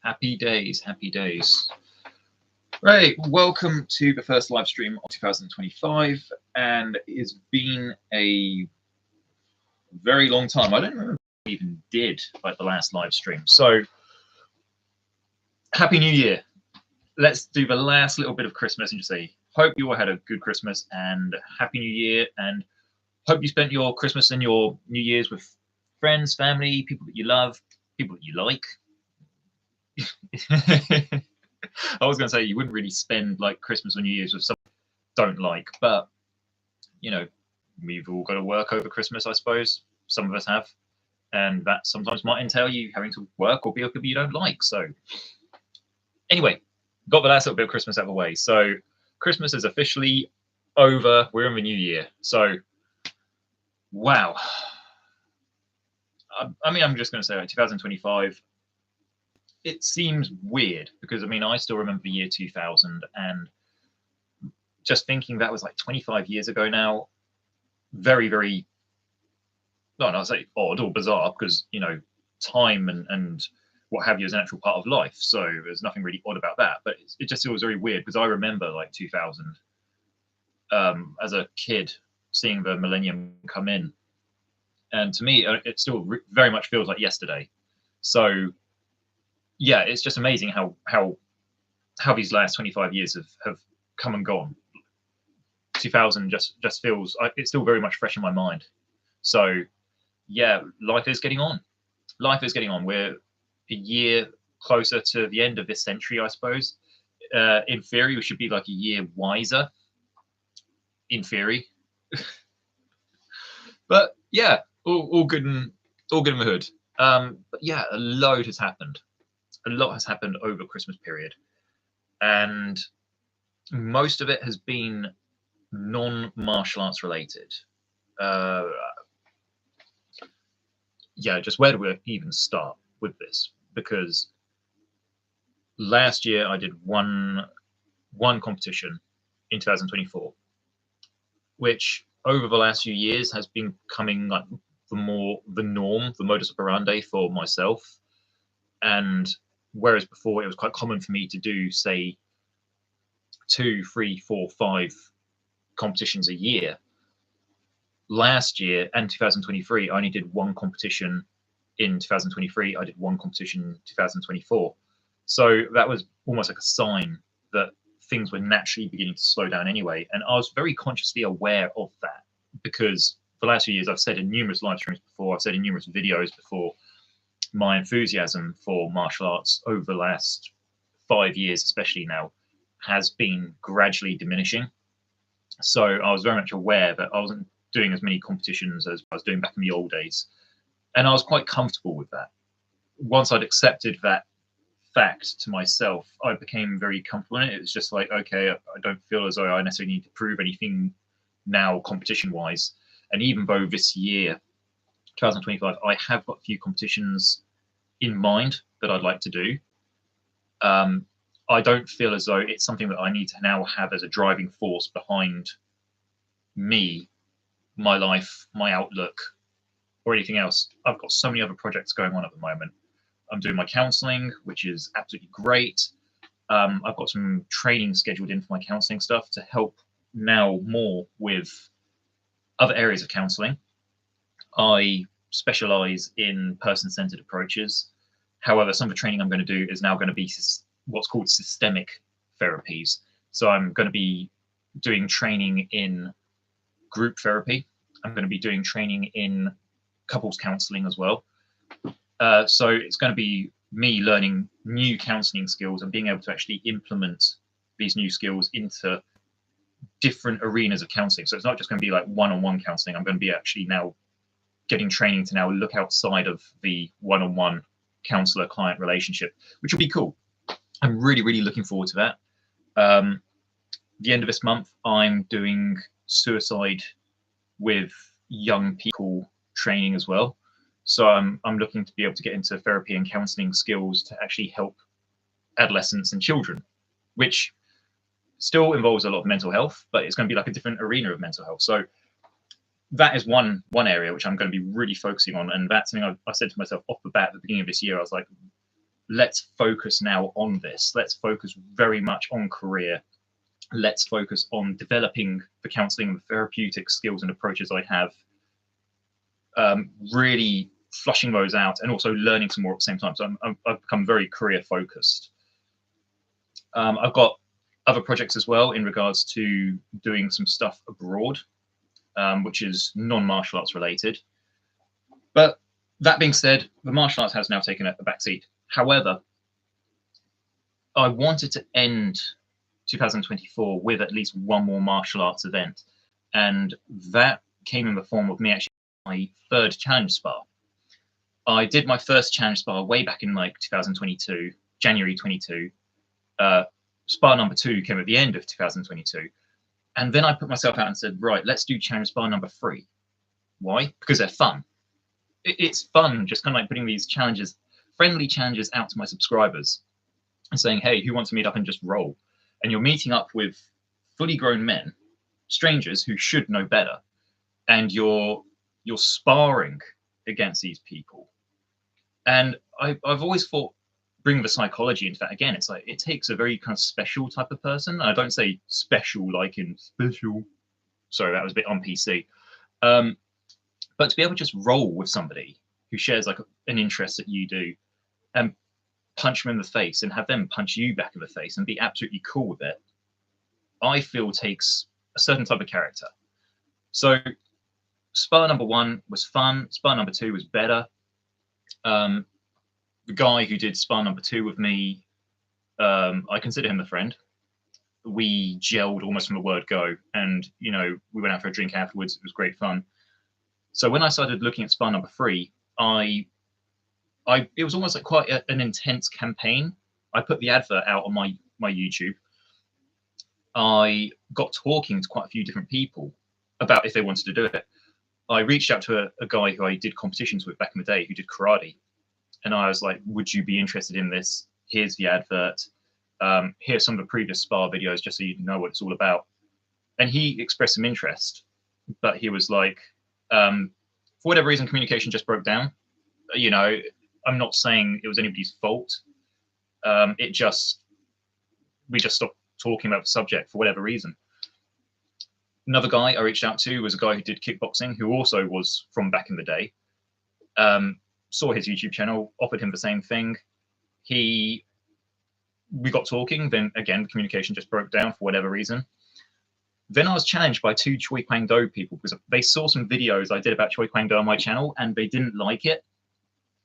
Happy days, happy days. Right, welcome to the first live stream of 2025, and it's been a very long time. I don't remember if we even did like the last live stream. So, Happy New Year. Let's do the last little bit of Christmas and just say, hope you all had a good Christmas and Happy New Year, and hope you spent your Christmas and your New Year's with friends, family, people that you love, people that you like. I was going to say you wouldn't really spend like Christmas or New Year's with someone you don't like, but you know, we've all got to work over Christmas, I suppose. Some of us have, and that sometimes might entail you having to work or be with people you don't like. So anyway, got the last little bit of Christmas out of the way. So Christmas is officially over. We're in the new year. So wow. I mean, I'm just going to say like 2025. It seems weird because, I mean, I still remember the year 2000, and just thinking that was like 25 years ago now, very, very, no, I'd say odd or bizarre because, you know, time and what have you is an actual part of life. So there's nothing really odd about that. But it just feels very weird because I remember like 2000 as a kid seeing the millennium come in. And to me, it still very much feels like yesterday. So yeah, it's just amazing how these last 25 years have come and gone. 2000 just feels, it's still very much fresh in my mind. So yeah, life is getting on. Life is getting on. We're a year closer to the end of this century, I suppose. In theory, we should be like a year wiser. In theory, but yeah, all good in the hood. But yeah, a load has happened. A lot has happened over Christmas period, and most of it has been non-martial arts related. Yeah, just where do we even start with this? Because last year I did one competition in 2024, which over the last few years has been becoming like the norm, the modus operandi for myself. And whereas before it was quite common for me to do, say, 2, 3, 4, 5 competitions a year, last year and 2023, I only did one competition in 2023. I did one competition in 2024. So that was almost like a sign that things were naturally beginning to slow down anyway. And I was very consciously aware of that because for the last few years, I've said in numerous live streams before, I've said in numerous videos before, my enthusiasm for martial arts over the last 5 years, especially now, has been gradually diminishing. So I was very much aware that I wasn't doing as many competitions as I was doing back in the old days. And I was quite comfortable with that. Once I'd accepted that fact to myself, I became very comfortable in it. It was just like, okay, I don't feel as though I necessarily need to prove anything now competition-wise. And even though this year, 2025, I have got a few competitions in mind that I'd like to do. I don't feel as though it's something that I need to now have as a driving force behind me, my life, my outlook, or anything else. I've got so many other projects going on at the moment. I'm doing my counseling, which is absolutely great. I've got some training scheduled in for my counseling stuff to help now more with other areas of counseling. I specialize in person-centered approaches. However, some of the training I'm going to do is now going to be what's called systemic therapies. So I'm going to be doing training in group therapy. I'm going to be doing training in couples counseling as well. So it's going to be me learning new counseling skills and being able to actually implement these new skills into different arenas of counseling. So it's not just going to be like one-on-one counseling. I'm going to be actually now getting training to now look outside of the one-on-one counselor-client relationship, which will be cool. I'm really, really looking forward to that. The end of this month, I'm doing suicide with young people training as well. So I'm looking to be able to get into therapy and counseling skills to actually help adolescents and children, which still involves a lot of mental health, but it's going to be like a different arena of mental health. So that is one area which I'm going to be really focusing on. And that's something I said to myself off the bat at the beginning of this year. I was like, let's focus now on this. Let's focus very much on career. Let's focus on developing the counseling and therapeutic skills and approaches I have, really flushing those out and also learning some more at the same time. So I've become very career focused. I've got other projects as well in regards to doing some stuff abroad, which is non-martial arts related. But that being said, the martial arts has now taken a backseat. However, I wanted to end 2024 with at least one more martial arts event. And that came in the form of me actually my third challenge spar. I did my first challenge spar way back in like 2022, January 22. Spar number 2 came at the end of 2022. And then I put myself out and said, right, let's do challenge spar number 3. Why? Because they're fun. It's fun just kind of like putting these challenges, friendly challenges out to my subscribers and saying, hey, who wants to meet up and just roll? And you're meeting up with fully grown men, strangers who should know better. And you're sparring against these people. And I've always thought, bring the psychology into that again. It's like it takes a very kind of special type of person. I don't say special like in special. Sorry, that was a bit on PC. But to be able to just roll with somebody who shares like an interest that you do, and punch them in the face and have them punch you back in the face and be absolutely cool with it, I feel takes a certain type of character. So spar number 1 was fun. Spar number 2 was better. The guy who did spar number 2 with me, I consider him a friend. We gelled almost from the word go, and you know, we went out for a drink afterwards. It was great fun. So when I started looking at spar number 3, it was almost like quite an intense campaign. I put the advert out on my YouTube. I got talking to quite a few different people about if they wanted to do it. I reached out to a guy who I did competitions with back in the day who did karate. And I was like, would you be interested in this? Here's the advert. Here's some of the previous spar videos just so you know what it's all about. And he expressed some interest, but he was like, for whatever reason, communication just broke down. You know, I'm not saying it was anybody's fault. We just stopped talking about the subject for whatever reason. Another guy I reached out to was a guy who did kickboxing, who also was from back in the day. Saw his YouTube channel, offered him the same thing. We got talking, then again, the communication just broke down for whatever reason. Then I was challenged by 2 Choi Kwang Do people because they saw some videos I did about Choi Kwang Do on my channel and they didn't like it.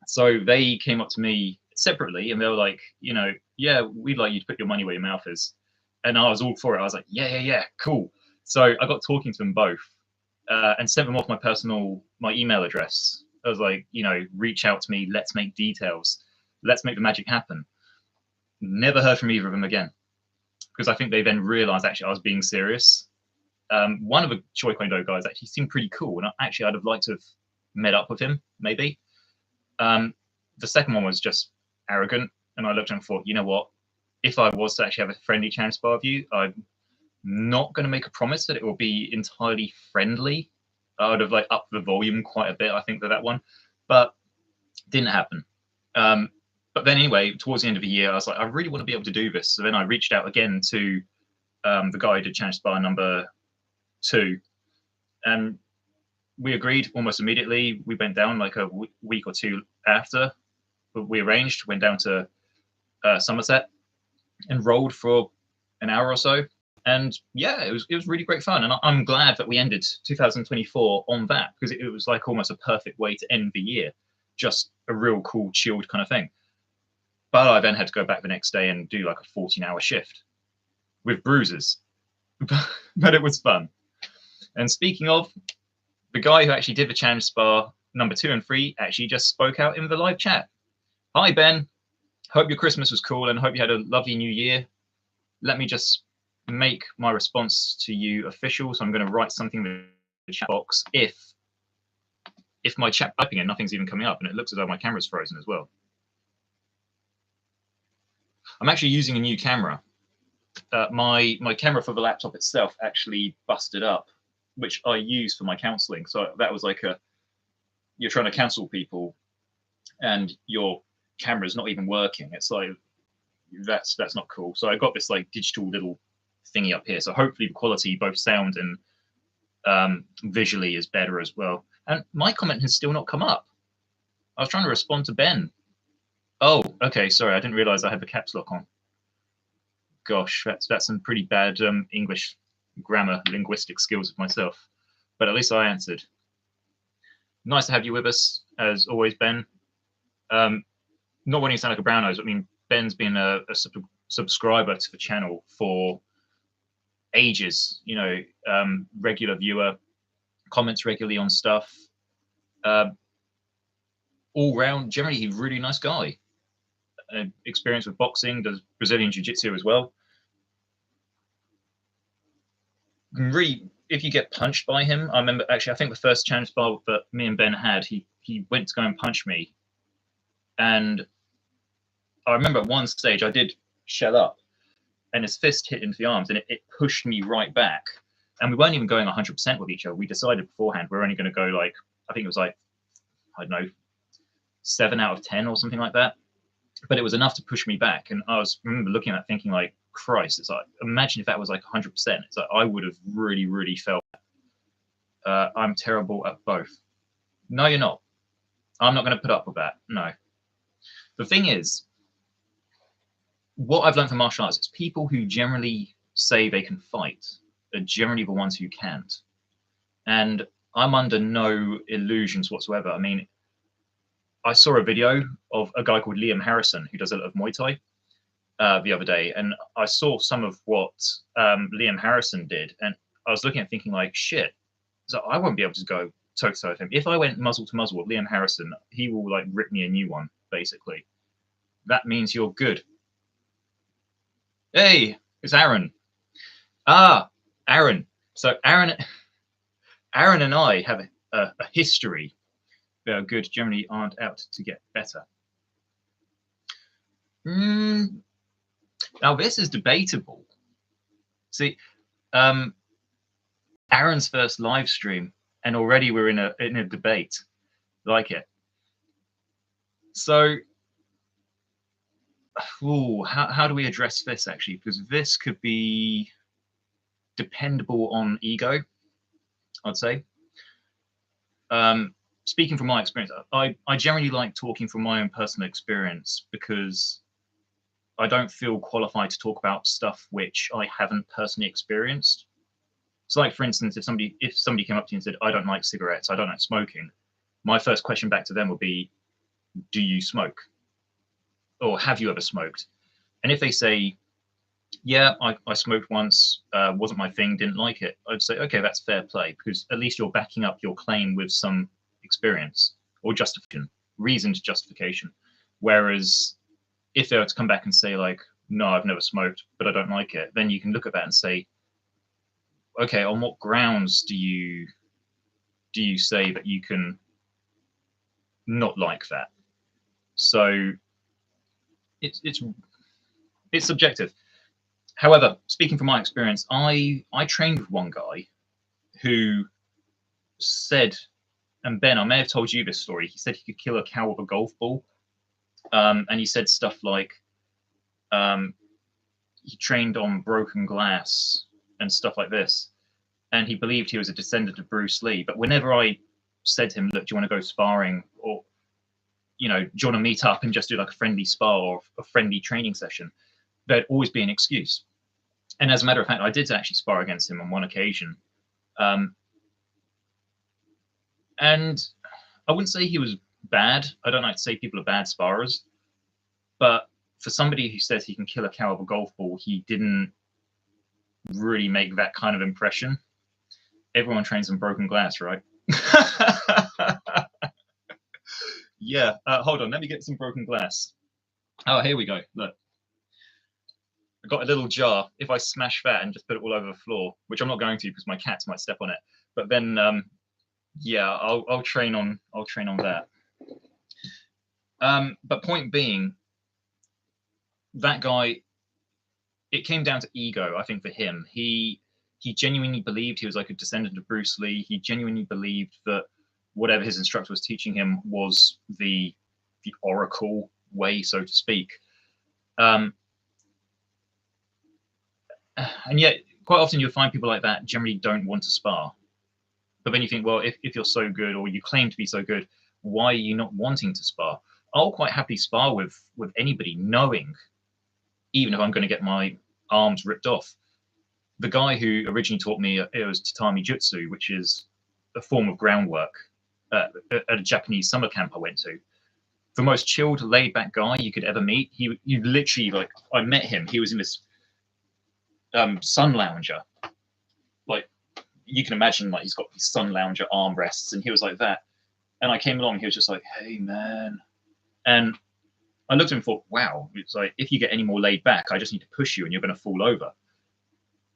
So they came up to me separately and they were like, you know, yeah, we'd like you to put your money where your mouth is. And I was all for it. I was like, yeah, cool. So I got talking to them both and sent them off my email address. I was like, you know, reach out to me. Let's make details. Let's make the magic happen. Never heard from either of them again because I think they then realized actually I was being serious. One of the Choi Kwang Do guys actually seemed pretty cool. And I'd have liked to have met up with him, maybe. The second one was just arrogant. And I looked and thought, you know what? If I was to actually have a friendly challenge spar with you, I'm not going to make a promise that it will be entirely friendly. I would have like upped the volume quite a bit, I think, for that one, but didn't happen. But then anyway, towards the end of the year, I was like, I really want to be able to do this. So then I reached out again to the guy who did challenge spar number 2, and we agreed almost immediately. We went down like a week or 2 after. We arranged, went down to Somerset and rolled for an hour or so. And yeah, it was really great fun. And I'm glad that we ended 2024 on that because it was like almost a perfect way to end the year. Just a real cool, chilled kind of thing. But I then had to go back the next day and do like a 14-hour shift with bruises. But it was fun. And speaking of, the guy who actually did the challenge spar number 2 and 3 actually just spoke out in the live chat. Hi, Ben. Hope your Christmas was cool and hope you had a lovely new year. Let me just make my response to you official. So I'm going to write something in the chat box if my chat typing and nothing's even coming up, and it looks as though my camera's frozen as well. I'm actually using a new camera. My camera for the laptop itself actually busted up, which I use for my counseling. So that was like you're trying to counsel people and you're camera's not even working. It's like, that's not cool. So I got this like digital little thingy up here. So hopefully the quality, both sound and visually, is better as well. And my comment has still not come up. I was trying to respond to Ben. Oh, okay. Sorry, I didn't realize I had the caps lock on. Gosh, that's some pretty bad English grammar, linguistic skills of myself. But at least I answered. Nice to have you with us, as always, Ben. Not wanting to sound like a brown nose, I mean, Ben's been a subscriber to the channel for ages, you know, regular viewer, comments regularly on stuff. All round, generally, he's a really nice guy. Experience with boxing, does Brazilian jiu-jitsu as well. Really, if you get punched by him, I remember actually, I think the first challenge spar that me and Ben had, he went to go and punch me, and I remember at one stage I did shell up, and his fist hit into the arms, and it pushed me right back. And we weren't even going 100% with each other. We decided beforehand we're only going to go like, I think it was like, I don't know, 7 out of 10 or something like that. But it was enough to push me back. And I remember looking at that thinking like, Christ, it's like, imagine if that was like 100%. It's like, I would have really, really felt I'm terrible at both. No, you're not. I'm not going to put up with that. No. The thing is, what I've learned from martial arts is people who generally say they can fight are generally the ones who can't. And I'm under no illusions whatsoever. I mean, I saw a video of a guy called Liam Harrison who does a lot of Muay Thai the other day, and I saw some of what Liam Harrison did, and I was looking at thinking like, shit, so I won't be able to go toe-to-toe with him. If I went muzzle to muzzle with Liam Harrison, he will like rip me a new one, basically. That means you're good. Hey, it's Aaron. Ah, Aaron. So Aaron and I have a history. They are good, generally aren't out to get better. Now this is debatable. See, Aaron's first live stream, and already we're in a debate. Like it. So, how do we address this actually? Because this could be dependable on ego, I'd say. Speaking from my experience, I generally like talking from my own personal experience because I don't feel qualified to talk about stuff which I haven't personally experienced. So like, for instance, if somebody came up to you and said, I don't like cigarettes, I don't like smoking, my first question back to them would be, do you smoke? Or have you ever smoked? And if they say, yeah, I smoked once, wasn't my thing, didn't like it, I'd say, okay, that's fair play, because at least you're backing up your claim with some experience or justification, reasoned justification. Whereas if they were to come back and say like, no, I've never smoked, but I don't like it, then you can look at that and say, okay, on what grounds do you say that you can not like that? So it's subjective. However, speaking from my experience, I trained with one guy who said, and Ben, I may have told you this story, he said he could kill a cow with a golf ball. And he said stuff like he trained on broken glass and stuff like this. And he believed he was a descendant of Bruce Lee. But whenever I said to him, look, do you want to go sparring? Or, you know, do you want to meet up and just do like a friendly spar or a friendly training session? There'd always be an excuse. And as a matter of fact, I did actually spar against him on one occasion. And I wouldn't say he was bad. I don't like to say people are bad sparrers. But for somebody who says he can kill a cow with a golf ball, he didn't really make that kind of impression. Everyone trains on broken glass, right? Yeah, hold on, let me get some broken glass. Oh, here we go, look. I've got a little jar. If I smash that and just put it all over the floor, which I'm not going to because my cats might step on it, but then, yeah, I'll train on that. But point being, that guy, it came down to ego, I think, for him. He genuinely believed he was like a descendant of Bruce Lee. He genuinely believed that whatever his instructor was teaching him was the oracle, way, so to speak. And yet, quite often you'll find people like that generally don't want to spar. But then you think, well, if you're so good, or you claim to be so good, why are you not wanting to spar? I'll quite happily spar with anybody, knowing, even if I'm going to get my arms ripped off. The guy who originally taught me, it was tatami jutsu, which is a form of groundwork at a Japanese summer camp I went to. The most chilled, laid-back guy you could ever meet. You literally, like, I met him. He was in this sun lounger. Like, you can imagine, like, he's got these sun lounger armrests, and he was like that. And I came along, he was just like, hey, man. And I looked at him and thought, wow, it's like, if you get any more laid back, I just need to push you and you're going to fall over.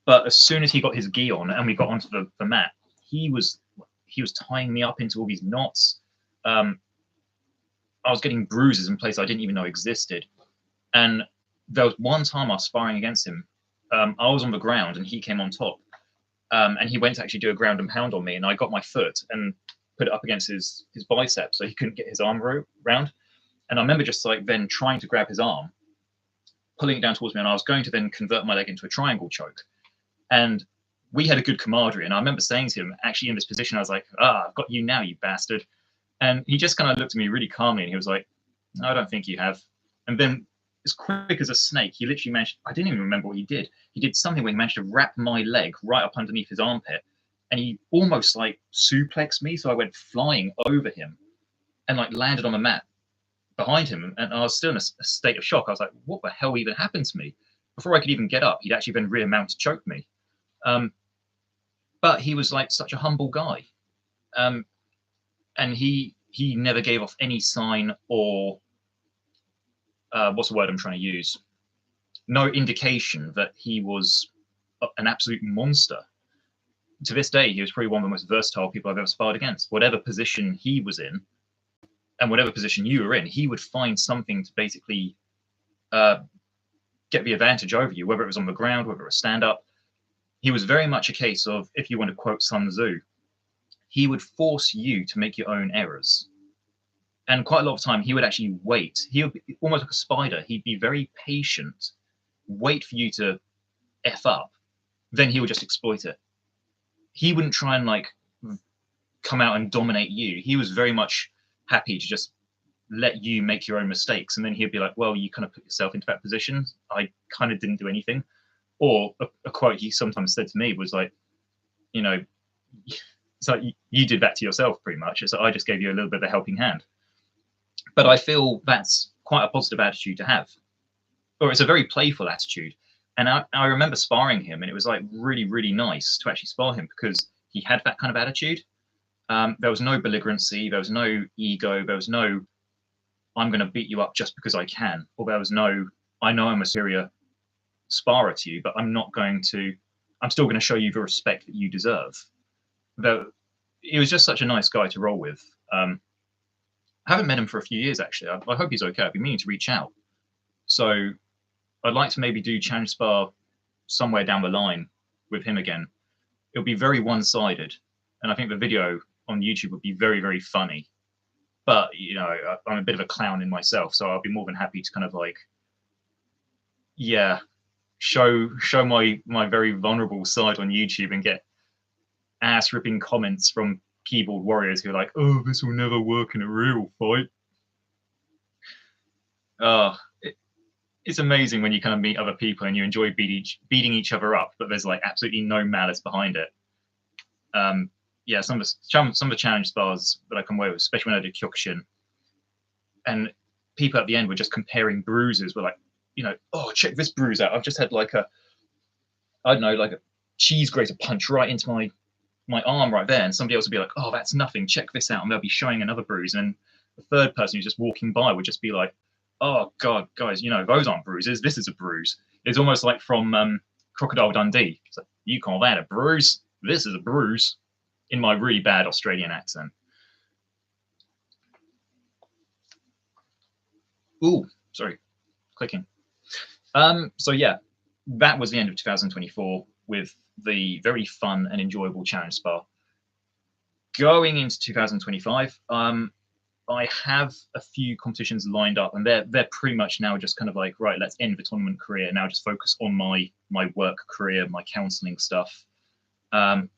But as soon as he got his gi on and we got onto the mat, he was tying me up into all these knots. I was getting bruises in places I didn't even know existed. And there was one time I was sparring against him. I was on the ground and he came on top. And he went to actually do a ground and pound on me. And I got my foot and put it up against his bicep so he couldn't get his arm round. And I remember just like then trying to grab his arm, pulling it down towards me. And I was going to then convert my leg into a triangle choke. And we had a good camaraderie. And I remember saying to him, actually in this position, I was like, I've got you now, you bastard. And he just kind of looked at me really calmly and he was like, no, I don't think you have. And then as quick as a snake, he literally managed, I didn't even remember what he did. He did something where he managed to wrap my leg right up underneath his armpit. And he almost like suplexed me. So I went flying over him and like landed on the mat behind him. And I was still in a state of shock. I was like, what the hell even happened to me? Before I could even get up, he'd actually then rear mount to choke me. But he was like such a humble guy. And he never gave off any sign or what's the word I'm trying to use? No indication that he was an absolute monster. To this day, he was probably one of the most versatile people I've ever sparred against. Whatever position he was in, and whatever position you were in, he would find something to basically get the advantage over you, whether it was on the ground, whether it was stand up. He was very much a case of, if you want to quote Sun Tzu, he would force you to make your own errors. And quite a lot of time, he would actually wait. He would be almost like a spider. He'd be very patient, wait for you to F up. Then he would just exploit it. He wouldn't try and like come out and dominate you. He was very much happy to just let you make your own mistakes. And then he'd be like, well, you kind of put yourself into that position. I kind of didn't do anything. Or a quote he sometimes said to me was like, you know, it's like you did that to yourself pretty much. So I just gave you a little bit of a helping hand. But I feel that's quite a positive attitude to have. Or it's a very playful attitude. And I remember sparring him, and it was like really, really nice to actually spar him because he had that kind of attitude. There was no belligerency, there was no ego, there was no, I'm going to beat you up just because I can. Or there was no, I know I'm a superior sparrer to you, but I'm still going to show you the respect that you deserve. Though he was just such a nice guy to roll with. I haven't met him for a few years, actually. I hope he's okay. I've been meaning to reach out. So I'd like to maybe do challenge spar somewhere down the line with him again. It'll be very one-sided. And I think the video on YouTube would be very, very funny. But, you know, I'm a bit of a clown in myself, so I'll be more than happy to kind of like, yeah, show my very vulnerable side on YouTube and get ass-ripping comments from keyboard warriors who are like, oh, this will never work in a real fight. It's amazing when you kind of meet other people and you enjoy beating each other up, but there's like absolutely no malice behind it. Yeah, some of the challenge spars that I come away with, especially when I did Kyokushin, and people at the end were just comparing bruises. Were like, you know, oh, check this bruise out. I've just had like a, I don't know, like a cheese grater punch right into my arm right there, and somebody else would be like, oh, that's nothing. Check this out, and they'll be showing another bruise, and the third person who's just walking by would just be like, oh God, guys, you know, those aren't bruises. This is a bruise. It's almost like from Crocodile Dundee. It's like, you call that a bruise? This is a bruise. In my really bad Australian accent. Ooh, sorry, clicking. So yeah, that was the end of 2024 with the very fun and enjoyable challenge spar. Going into 2025, I have a few competitions lined up, and they're pretty much now just kind of like, right, let's end the tournament career now, just focus on my work career, my counselling stuff. I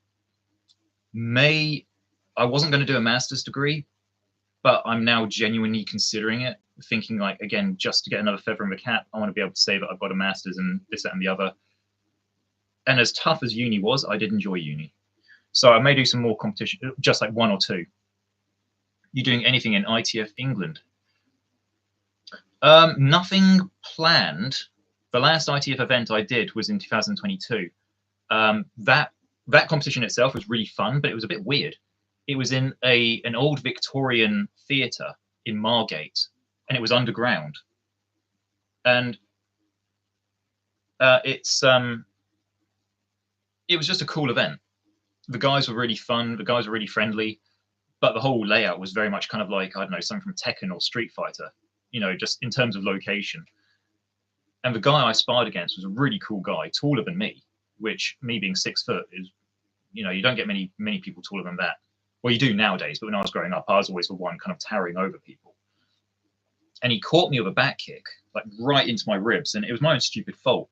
wasn't going to do a master's degree, but I'm now genuinely considering it, thinking like, again, just to get another feather in the cap, I want to be able to say that I've got a master's and this, that, and the other. And as tough as uni was, I did enjoy uni. So I may do some more competition, just like 1 or 2. You doing anything in ITF England? Nothing planned. The last ITF event I did was in 2022. That competition itself was really fun, but it was a bit weird. It was in an old Victorian theatre in Margate, and it was underground. And it was just a cool event. The guys were really fun. The guys were really friendly, but the whole layout was very much kind of like, I don't know, something from Tekken or Street Fighter, you know, just in terms of location. And the guy I sparred against was a really cool guy, taller than me, which, me being 6 foot, is, you know, you don't get many people taller than that. Well, you do nowadays, but when I was growing up, I was always the one kind of towering over people. And he caught me with a back kick, like right into my ribs, and it was my own stupid fault.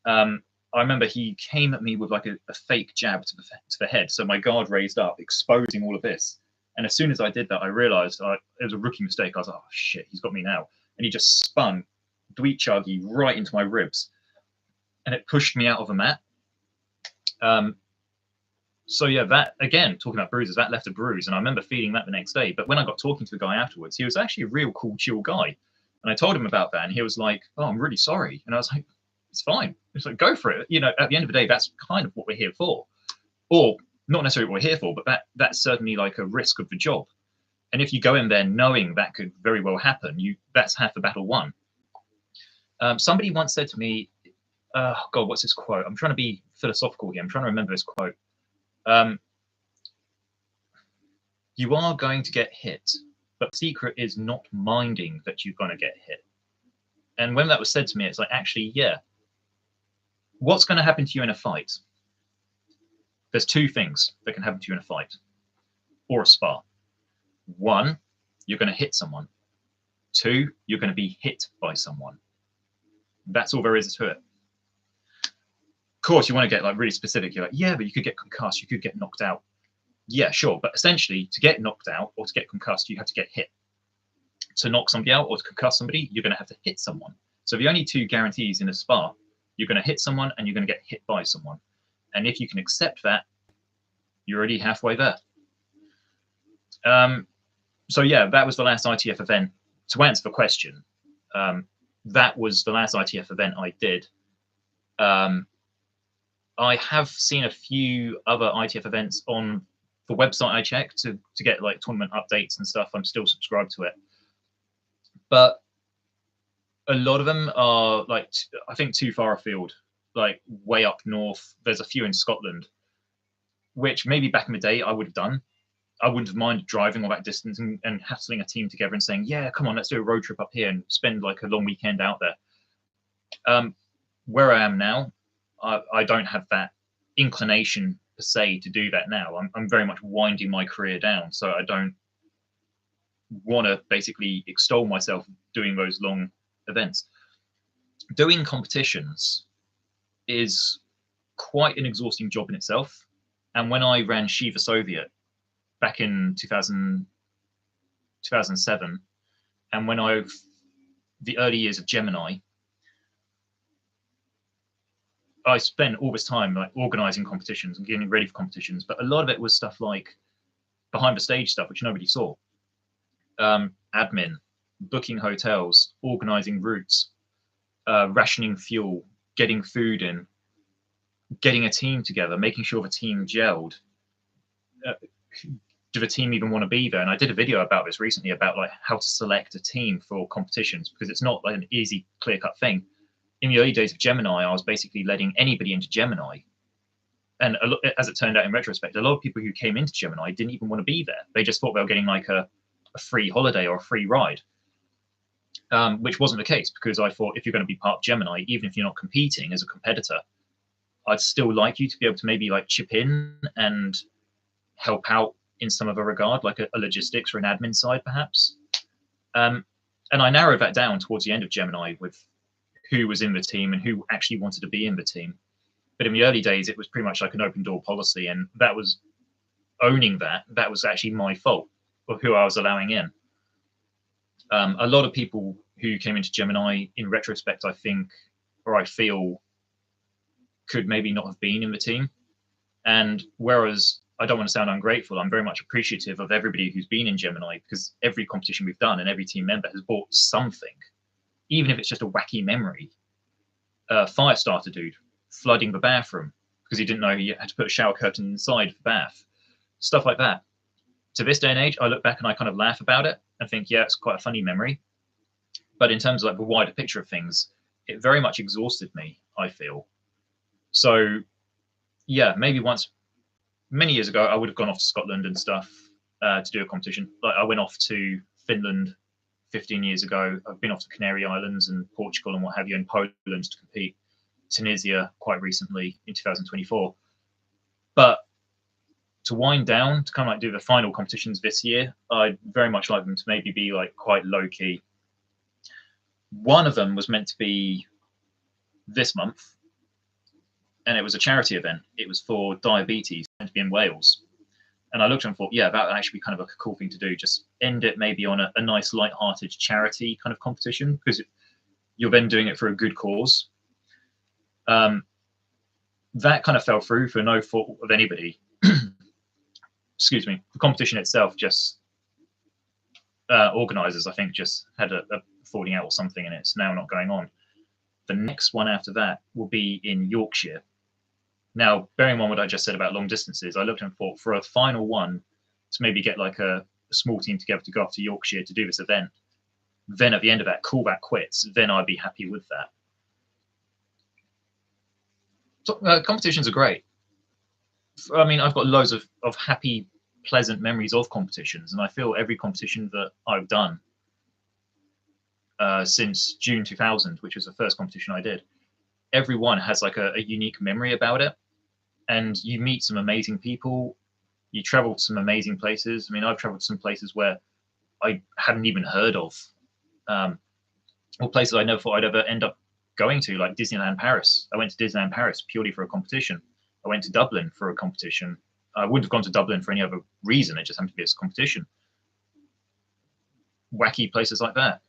I remember he came at me with like a fake jab to the head, so my guard raised up, exposing all of this. And as soon as I did that, I realized it was a rookie mistake. I was like, oh shit, he's got me now. And he just spun Dweechagi right into my ribs, and it pushed me out of the mat. So yeah, that, again, talking about bruises, that left a bruise, and I remember feeling that the next day. But when I got talking to the guy afterwards, he was actually a real cool, chill guy. And I told him about that, and he was like, oh, I'm really sorry. And I was like, it's fine. It's like, go for it. You know, at the end of the day, that's kind of what we're here for. Or not necessarily what we're here for, but that's certainly like a risk of the job. And if you go in there knowing that could very well happen, that's half the battle won. Somebody once said to me, oh God, what's this quote? I'm trying to be philosophical here. I'm trying to remember this quote. You are going to get hit, but the secret is not minding that you're going to get hit. And when that was said to me, it's like, actually, yeah. What's going to happen to you in a fight? There's 2 things that can happen to you in a fight or a spar. 1, you're going to hit someone. 2, you're going to be hit by someone. That's all there is to it. Of course, you want to get like really specific. You're like, yeah, but you could get concussed, you could get knocked out. Yeah, sure. But essentially, to get knocked out or to get concussed, you have to get hit. To knock somebody out or to concuss somebody, you're going to have to hit someone. So the only 2 guarantees in a spar, you're going to hit someone and you're going to get hit by someone. And if you can accept that, you're already halfway there. So yeah, that was the last ITF event. To answer the question, that was the last ITF event I did. I have seen a few other ITF events on the website I check to get like tournament updates and stuff. I'm still subscribed to it. But a lot of them are like, I think, too far afield, like way up north. There's a few in Scotland, which maybe back in the day I would have done. I wouldn't have minded driving all that distance and hassling a team together and saying, yeah, come on, let's do a road trip up here and spend like a long weekend out there. Where I am now, I don't have that inclination per se to do that now. I'm very much winding my career down, so I don't want to basically extol myself doing those long events. Doing competitions is quite an exhausting job in itself. And when I ran Shiva Soviet back in 2007, and when the early years of Gemini, I spent all this time like organizing competitions and getting ready for competitions, but a lot of it was stuff like behind the stage stuff, which nobody saw. Admin, booking hotels, organizing routes, rationing fuel, getting food in, getting a team together, making sure the team gelled. Do the team even want to be there? And I did a video about this recently about like how to select a team for competitions, because it's not like an easy, clear-cut thing. In the early days of Gemini, I was basically letting anybody into Gemini. And as it turned out in retrospect, a lot of people who came into Gemini didn't even want to be there. They just thought they were getting like a free holiday or a free ride, which wasn't the case, because I thought if you're going to be part of Gemini, even if you're not competing as a competitor, I'd still like you to be able to maybe like chip in and help out in some other regard, like a logistics or an admin side, perhaps. And I narrowed that down towards the end of Gemini with who was in the team and who actually wanted to be in the team. But in the early days, it was pretty much like an open door policy, and that was owning that. That was actually my fault of who I was allowing in. A lot of people who came into Gemini, in retrospect, I think, or I feel, could maybe not have been in the team. And whereas I don't want to sound ungrateful, I'm very much appreciative of everybody who's been in Gemini, because every competition we've done and every team member has bought something, even if it's just a wacky memory. Fire starter dude flooding the bathroom because he didn't know he had to put a shower curtain inside the bath. Stuff like that. To this day and age, I look back and I kind of laugh about it and think, yeah, it's quite a funny memory. But in terms of like the wider picture of things, it very much exhausted me, I feel. So yeah, maybe once, many years ago, I would have gone off to Scotland and stuff to do a competition. Like I went off to Finland 15 years ago. I've been off to Canary Islands and Portugal and what have you, and Poland to compete. Tunisia quite recently in 2024. But to wind down, to kind of like do the final competitions this year, I'd very much like them to maybe be like quite low key. One of them was meant to be this month, and it was a charity event. It was for diabetes, meant to be in Wales. And I looked and thought, yeah, that would actually be kind of like a cool thing to do. Just end it maybe on a nice, light-hearted charity kind of competition, because you're then doing it for a good cause. That kind of fell through for no fault of anybody. Excuse me. The competition itself just organisers, I think, just had a falling out or something, and it's now not going on. The next one after that will be in Yorkshire. Now, bearing in mind what I just said about long distances, I looked and thought for a final one to maybe get like a small team together to go up to Yorkshire to do this event. Then at the end of that, call that quits. Then I'd be happy with that. So, competitions are great. I mean, I've got loads of happy, pleasant memories of competitions, and I feel every competition that I've done since June 2000, which was the first competition I did, everyone has like a unique memory about it. And you meet some amazing people. You travel to some amazing places. I mean, I've traveled to some places where I hadn't even heard of, or places I never thought I'd ever end up going to, like Disneyland Paris. I went to Disneyland Paris purely for a competition. I went to Dublin for a competition. I wouldn't have gone to Dublin for any other reason. It just happened to be a competition. Wacky places like that.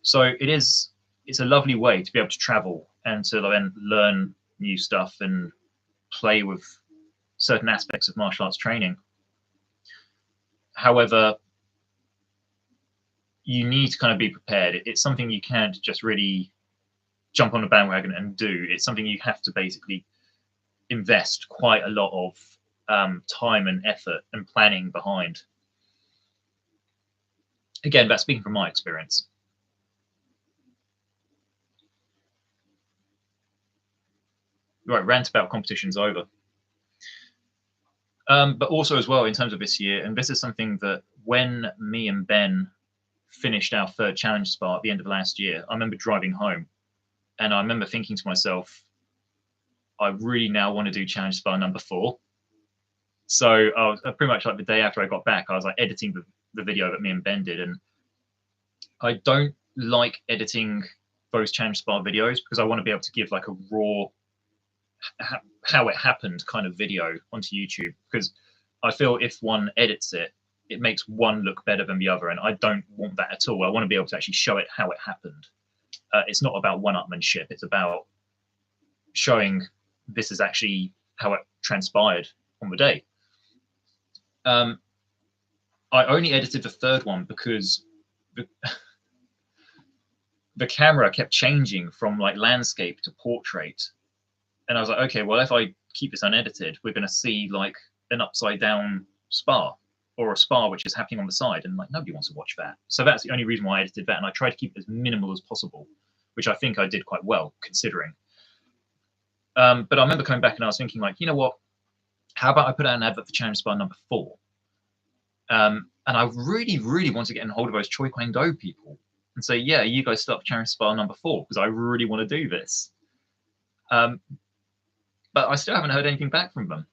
So it's a lovely way to be able to travel and to then learn new stuff and play with certain aspects of martial arts training. However, you need to kind of be prepared. It's something you can't just really jump on a bandwagon and do. It's something you have to basically invest quite a lot of time and effort and planning behind. Again, that's speaking from my experience. Right, rant about competitions over. But also as well in terms of this year, and this is something that when me and Ben finished our third challenge spar at the end of last year, I remember driving home and I remember thinking to myself, I really now want to do challenge spar number 4. So I was pretty much like the day after I got back, I was like editing the video that me and Ben did. And I don't like editing those challenge spar videos because I want to be able to give like a raw, how it happened kind of video onto YouTube, because I feel if one edits it, it makes one look better than the other, and I don't want that at all. I want to be able to actually show it how it happened. It's not about one-upmanship. It's about showing this is actually how it transpired on the day. I only edited the third one because the camera kept changing from like landscape to portrait. And I was like, okay, well, if I keep this unedited, we're going to see like an upside down spar or a spar which is happening on the side. And like, nobody wants to watch that. So that's the only reason why I edited that. And I tried to keep it as minimal as possible, which I think I did quite well considering. But I remember coming back and I was thinking like, you know what, how about I put out an advert for challenge spar number 4? And I really, really want to get in hold of those Choi Kwang Do people and say, yeah, you guys start challenge spar number 4 because I really want to do this. But I still haven't heard anything back from them.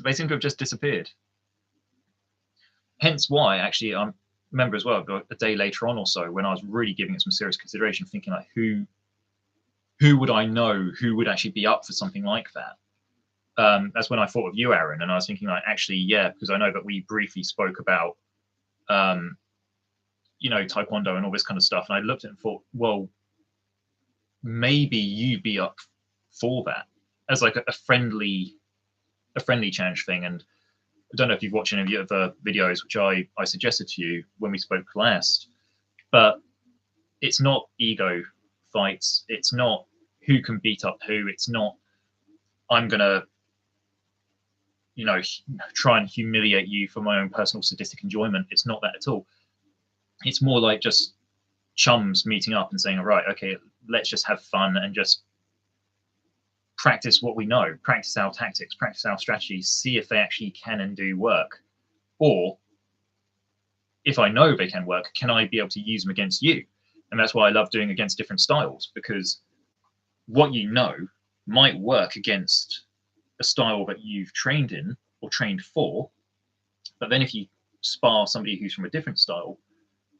They seem to have just disappeared. hence why actually I remember as well a day later on or so when I was really giving it some serious consideration, thinking like who would I know who would actually be up for something like that. That's when I thought of you, Aaron, and I was thinking like, actually, yeah, because I know that we briefly spoke about, you know, Taekwondo and all this kind of stuff, and I looked at it and thought, well, maybe you'd be up for that as like a friendly challenge thing. And I don't know if you've watched any of the videos which I suggested to you when we spoke last, but it's not ego fights. It's not who can beat up who. It's not I'm gonna, you know, try and humiliate you for my own personal sadistic enjoyment. It's not that at all. It's more like just chums meeting up and saying, all right, okay, let's just have fun and just practice what we know, practice our tactics, practice our strategies, see if they actually can and do work. Or if I know they can work, can I be able to use them against you? And that's why I love doing against different styles, because what you know might work against a style that you've trained in or trained for. But then if you spar somebody who's from a different style,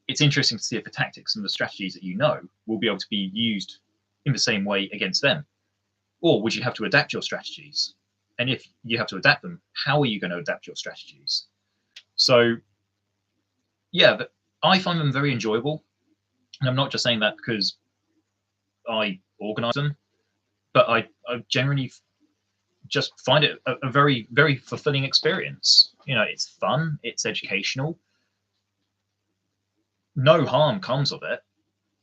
it's interesting to see if the tactics and the strategies that you know will be able to be used in the same way against them. Or would you have to adapt your strategies? And if you have to adapt them, how are you going to adapt your strategies? So, yeah, I find them very enjoyable. And I'm not just saying that because I organize them, but I generally just find it a very, very fulfilling experience. You know, it's fun, it's educational. No harm comes of it.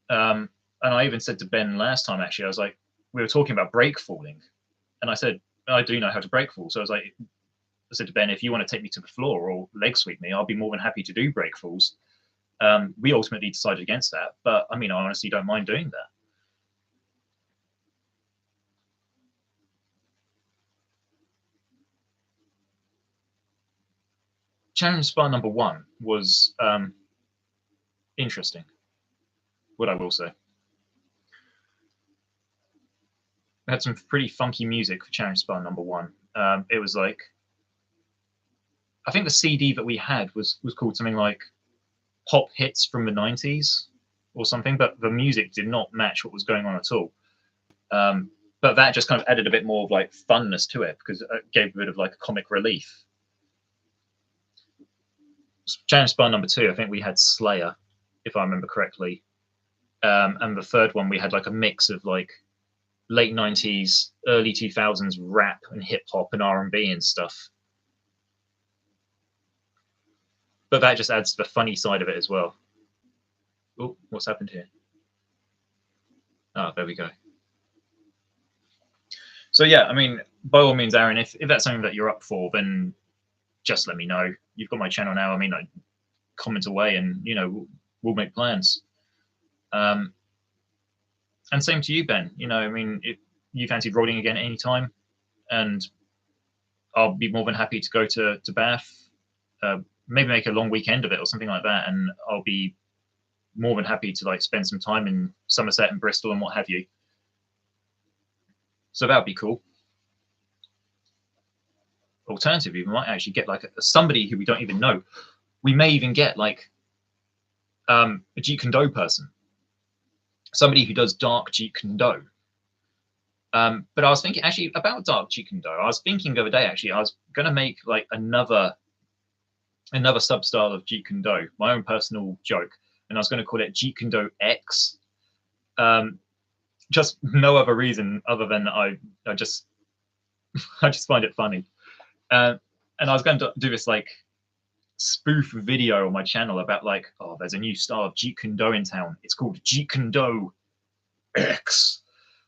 And I even said to Ben last time, actually, I was like, we were talking about break falling. And I said, I do know how to break fall. So I was like, I said to Ben, if you want to take me to the floor or leg sweep me, I'll be more than happy to do break falls. We ultimately decided against that. But I mean, I honestly don't mind doing that. Challenge spar number 1 was interesting, what I will say. We had some pretty funky music for challenge spar number 1. It was like, I think the CD that we had was called something like Pop Hits from the 90s or something, but the music did not match what was going on at all. But that just kind of added a bit more of like funness to it, because it gave a bit of like a comic relief. Challenge spar number 2, I think we had Slayer, if I remember correctly. And the third one, we had like a mix of like late 90s, early 2000s rap and hip hop and R&B and stuff. But that just adds to the funny side of it as well. Oh, what's happened here? Oh, there we go. So yeah, I mean, by all means, Aaron, if that's something that you're up for, then just let me know. You've got my channel now. I mean, like, comment away, and you know, we'll make plans. And same to you, Ben. You know, I mean, if you fancied rolling again at any time, and I'll be more than happy to go to Bath, maybe make a long weekend of it or something like that, and I'll be more than happy to like spend some time in Somerset and Bristol and what have you. So that would be cool. Alternatively, we might actually get like somebody who we don't even know. We may even get like a Jeet Kune Do person, somebody who does dark Jeet Kune Do. But I was thinking actually about dark Jeet Kune Do. I was thinking the other day, actually, I was going to make like another sub style of Jeet Kune Do, my own personal joke, and I was going to call it Jeet Kune Do X. Just no other reason other than I just I just find it funny. And I was going to do this like spoof video on my channel about like, oh, there's a new style of Jeet Kune Do in town. It's called Jeet Kune Do X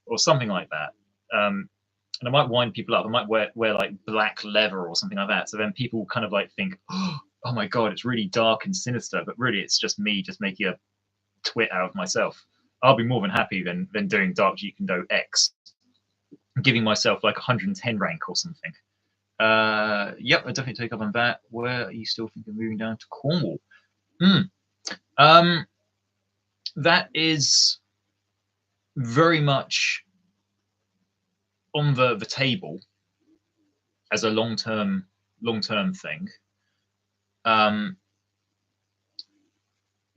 or something like that. And I might wind people up. I might wear like black leather or something like that. So then people kind of like think, oh my God, it's really dark and sinister. But really, it's just me just making a twit out of myself. I'll be more than happy than doing Dark Jeet Kune Do X, giving myself like 110 rank or something. Yep, I definitely take up on that. Where are you still thinking of moving down to Cornwall? That is very much on the table as a long-term thing.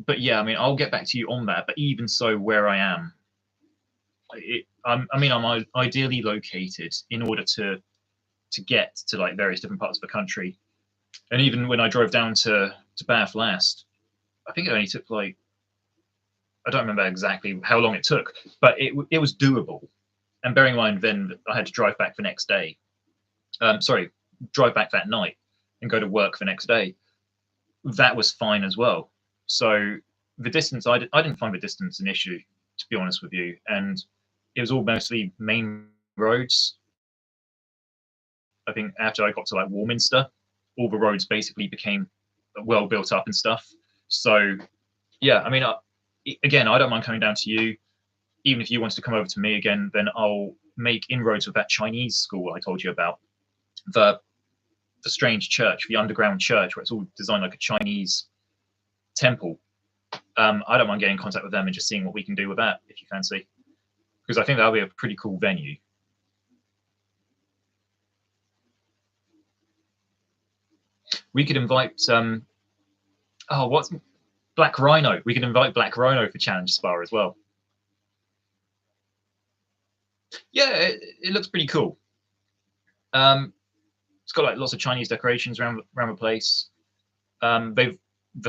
but yeah, I mean, I'll get back to you on that. But even so, where I am, I mean, I'm ideally located in order to get to like various different parts of the country. And even when I drove down to Bath last, I think it only took like, I don't remember exactly how long it took, but it was doable. And bearing in mind, then I had to drive back the next day. Sorry, drive back that night and go to work the next day. That was fine as well. So the distance, I didn't find the distance an issue, to be honest with you. And it was all mostly main roads. I think after I got to like Warminster, all the roads basically became well built up and stuff. So yeah, I mean, again, I don't mind coming down to you. Even if you wanted to come over to me again, then I'll make inroads with that Chinese school I told you about, the strange church, the underground church, where it's all designed like a Chinese temple. I don't mind getting in contact with them and just seeing what we can do with that, if you fancy, because I think that'll be a pretty cool venue. We could invite oh, what's Black Rhino? We could invite Black Rhino for Challenge Spa as well. Yeah, it looks pretty cool. It's got like lots of Chinese decorations around the place. The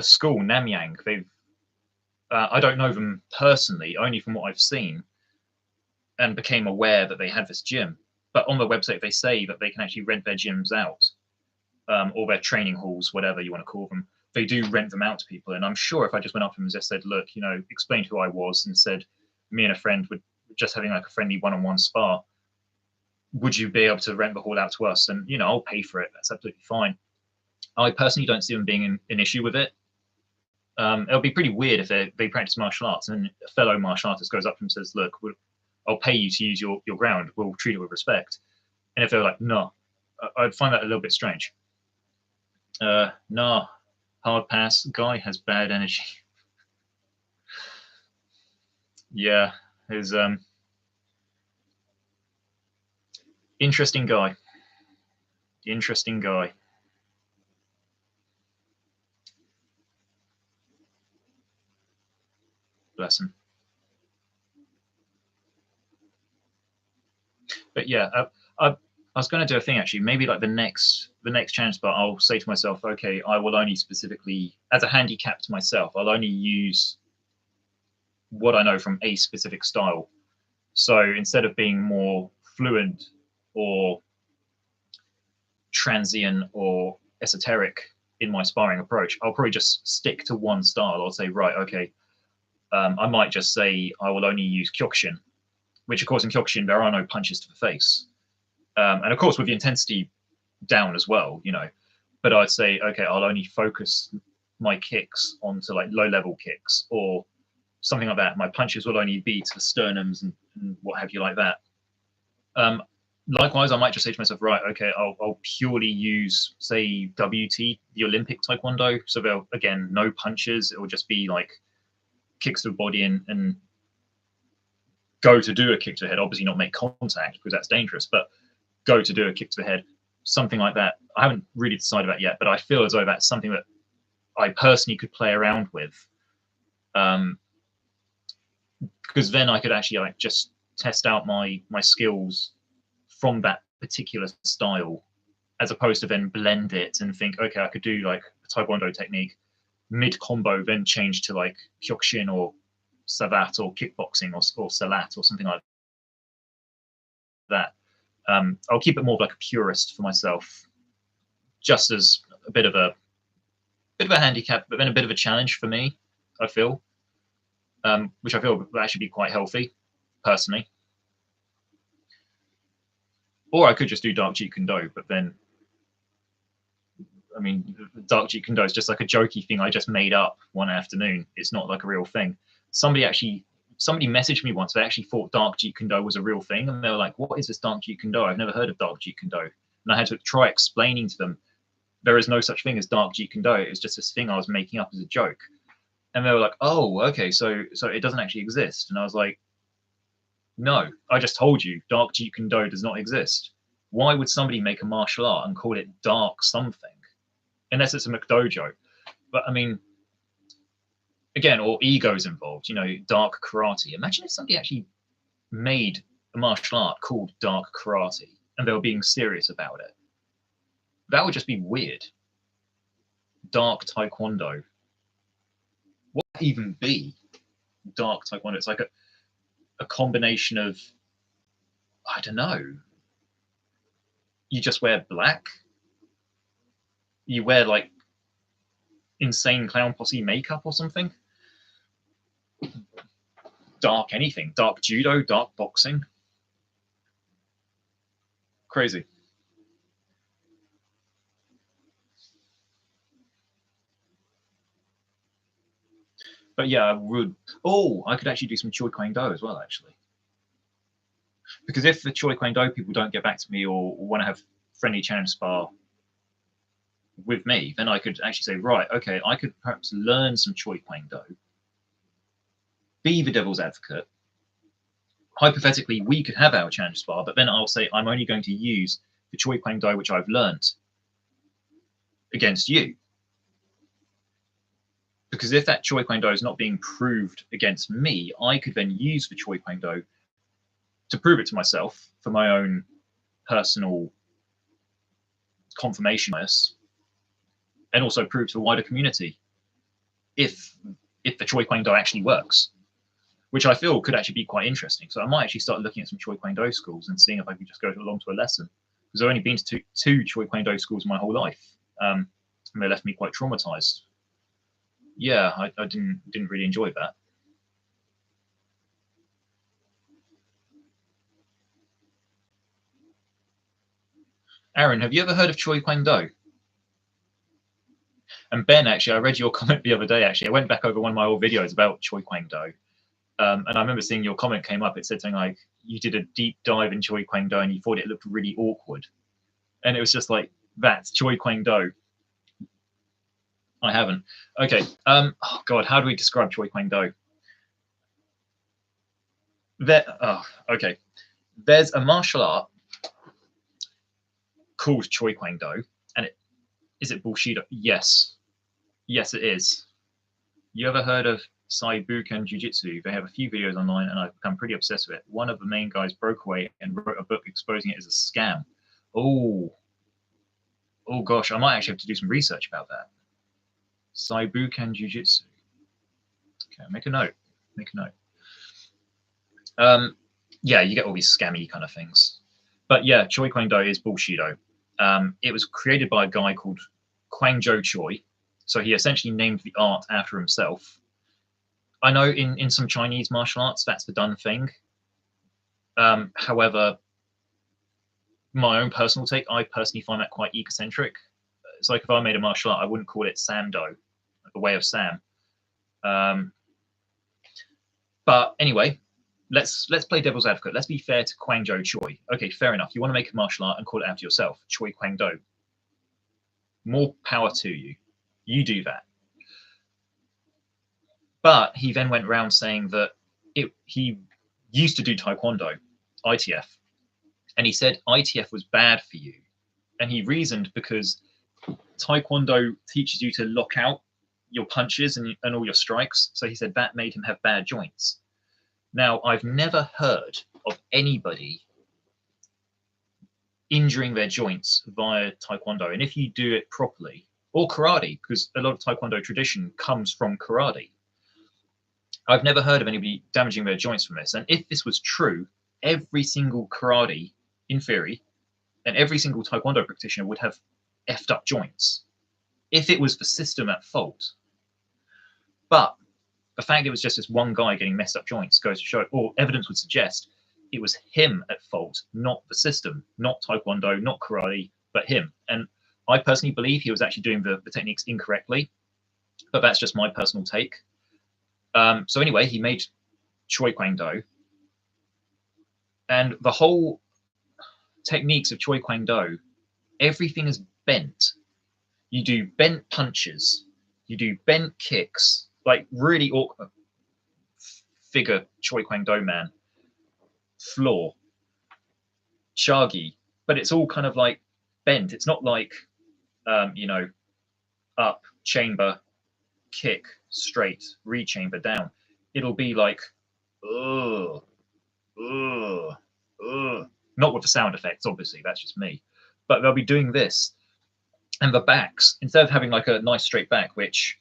school Namyang. I don't know them personally, only from what I've seen, and became aware that they had this gym. But on their website, they say that they can actually rent their gyms out, or their training halls, whatever you want to call them. They do rent them out to people, and I'm sure if I just went up to them and just said, "Look, you know, explained who I was and said me and a friend would just having like a friendly one-on-one spa, would you be able to rent the hall out to us? And you know, I'll pay for it. That's absolutely fine." I personally don't see them being an issue with it. It'll be pretty weird if they practice martial arts and a fellow martial artist goes up to them and says, "Look, I'll pay you to use your ground. We'll treat it with respect." And if they're like, "No," I'd find that a little bit strange. Nah, hard pass. Guy has bad energy. Yeah, he's interesting guy. Interesting guy. Bless him. But yeah, I was going to do a thing actually. Maybe like the next challenge spot, I'll say to myself, okay, I will only specifically as a handicap to myself. I'll only use what I know from a specific style. So instead of being more fluent or transient or esoteric in my sparring approach, I'll probably just stick to one style. I'll say, right, okay, I might just say I will only use Kyokushin, which of course in Kyokushin there are no punches to the face. And of course with the intensity down as well, you know, but I'd say, okay, I'll only focus my kicks onto like low level kicks or something like that. My punches will only be to the sternums and what have you like that. Likewise, I might just say to myself, right, okay, I'll purely use, say, WT, the Olympic Taekwondo. So they'll, again, no punches. It will just be like kicks to the body and go to do a kick to the head. Obviously not make contact because that's dangerous, but go to do a kick to the head, something like that. I haven't really decided that yet, but I feel as though that's something that I personally could play around with. Because then I could actually like just test out my skills from that particular style, as opposed to then blend it and think, okay, I could do like a Taekwondo technique mid combo, then change to like Kyokushin or Savat or kickboxing or Salat or something like that. I'll keep it more of like a purist for myself, just as a bit of a handicap, but then a bit of a challenge for me. I feel, which I feel would actually be quite healthy, personally. Or I could just do Dark Jeet Kune Do, but then, I mean, Dark Jeet Kune Do is just like a jokey thing I just made up one afternoon. It's not like a real thing. Somebody messaged me once. They actually thought Dark Jeet Kune Do was a real thing, and they were like, "What is this Dark Jeet Kune Do? I've never heard of Dark Jeet Kune Do." And I had to try explaining to them there is no such thing as Dark Jeet Kune Do. It's just this thing I was making up as a joke. And they were like, "Oh, okay, so it doesn't actually exist." And I was like, "No, I just told you Dark Jeet Kune Do does not exist. Why would somebody make a martial art and call it dark something? Unless it's a McDojo." But I mean, again, or egos involved, you know, dark karate. Imagine if somebody actually made a martial art called dark karate and they were being serious about it. That would just be weird. Dark taekwondo. What would that even be? Dark taekwondo. It's like a combination of, I don't know. You just wear black. You wear like insane clown posse makeup or something. Dark anything. Dark judo, dark boxing. Crazy. But yeah, I would. Oh, I could actually do some Choi Kwang Do as well, actually. Because if the Choi Kwang Do people don't get back to me or want to have friendly challenge spar with me, then I could actually say, right, okay, I could perhaps learn some Choi Kwang Do, be the devil's advocate. Hypothetically, we could have our challenge spar, but then I'll say I'm only going to use the Choi Kwang Do which I've learnt against you. Because if that Choi Kwang Do is not being proved against me, I could then use the Choi Kwang Do to prove it to myself for my own personal confirmation bias, and also prove to the wider community if the Choi Kwang Do actually works, which I feel could actually be quite interesting. So I might actually start looking at some Choi Kwang Do schools and seeing if I could just go along to a lesson, because I've only been to two Choi Kwang Do schools my whole life, and they left me quite traumatized. Yeah, I didn't really enjoy that. Aaron, have you ever heard of Choi Kwang Do? And Ben, actually, I read your comment the other day. Actually, I went back over one of my old videos about Choi Kwang Do, and I remember seeing your comment came up. It said something like, you did a deep dive in Choi Kwang Do and you thought it looked really awkward. And it was just like, that's Choi Kwang Do. I haven't. Okay. Oh God, how do we describe Choi Kwang Do? Okay. There's a martial art called Choi Kwang Do, and is it Bushido? Yes. Yes, it is. You ever heard of Saibukan Jiu-Jitsu? They have a few videos online, and I've become pretty obsessed with it. One of the main guys broke away and wrote a book exposing it as a scam. Oh gosh, I might actually have to do some research about that. Saibukan Jiu-Jitsu. Okay, make a note. Make a note. Yeah, you get all these scammy kind of things. But yeah, Choi Kwang Do is Bushido. It was created by a guy called Kwang Jo Choi. So he essentially named the art after himself. I know in some Chinese martial arts, that's the done thing. However, my own personal take, I personally find that quite egocentric. It's like if I made a martial art, I wouldn't call it Samdo, the way of Sam. But anyway, let's play devil's advocate. Let's be fair to Kwang Jo Choi. Okay, fair enough. You want to make a martial art and call it after yourself, Choi Kwang Do. More power to you. You do that. But he then went around saying that he used to do Taekwondo, ITF, and he said ITF was bad for you. And he reasoned because Taekwondo teaches you to lock out your punches and all your strikes. So he said that made him have bad joints. Now, I've never heard of anybody injuring their joints via Taekwondo. And if you do it properly, or karate, because a lot of Taekwondo tradition comes from karate, I've never heard of anybody damaging their joints from this. And if this was true, every single karate, in theory, and every single Taekwondo practitioner would have effed up joints if it was the system at fault. But the fact it was just this one guy getting messed up joints goes to show, or evidence would suggest, it was him at fault, not the system, not Taekwondo, not karate, but him. And I personally believe he was actually doing the techniques incorrectly, but that's just my personal take. So anyway, he made Choi Kwang Do, and the whole techniques of Choi Kwang Do, everything is bent. You do bent punches, you do bent kicks, like really awkward figure Choi Kwang Do man, floor, shagi, but it's all kind of like bent. It's not like, you know, up, chamber, kick, straight reed chamber down, it'll be like, ugh, ugh, ugh. Not with the sound effects, obviously, that's just me. But they'll be doing this. And the backs, instead of having like a nice straight back, which